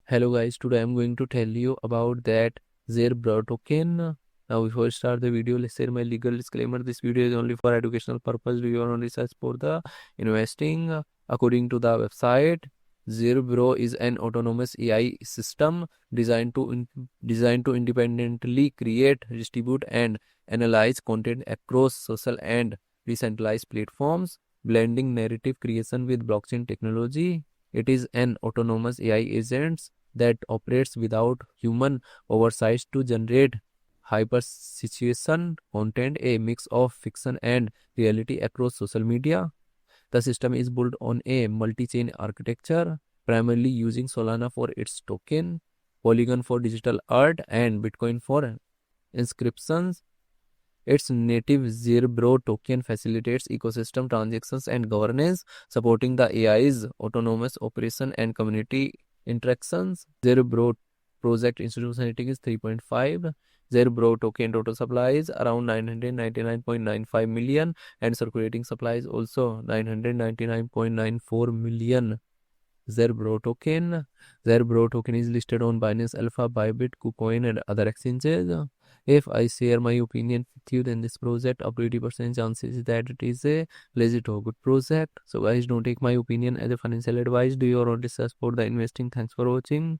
Hello guys, today I'm going to tell you about that Zerebro token. Now before I start the video, let's share my legal disclaimer. This video is only for educational purpose. Do your own research for the investing. According to the website, Zerebro is an autonomous AI system designed to independently create, distribute, and analyze content across social and decentralized platforms, blending narrative creation with blockchain technology. It is an autonomous AI agent that operates without human oversight to generate hyper situation content, a mix of fiction and reality across social media. The system is built on a multi-chain architecture, primarily using Solana for its token, Polygon for digital art, and Bitcoin for inscriptions. Its native Zerebro token facilitates ecosystem transactions and governance, supporting the AI's autonomous operation and community interactions. Zerebro project institution rating is 3.5. Zerebro token total supply is around 999.95 million and circulating supply is also 999.94 million. Zerebro token. Zerebro token is listed on Binance Alpha, Bybit, KuCoin, and other exchanges. If I share my opinion with you, then this project up to 80% chances that it is a legit or good project. So guys, don't take my opinion as a financial advice. Do your own research for the investing. Thanks for watching.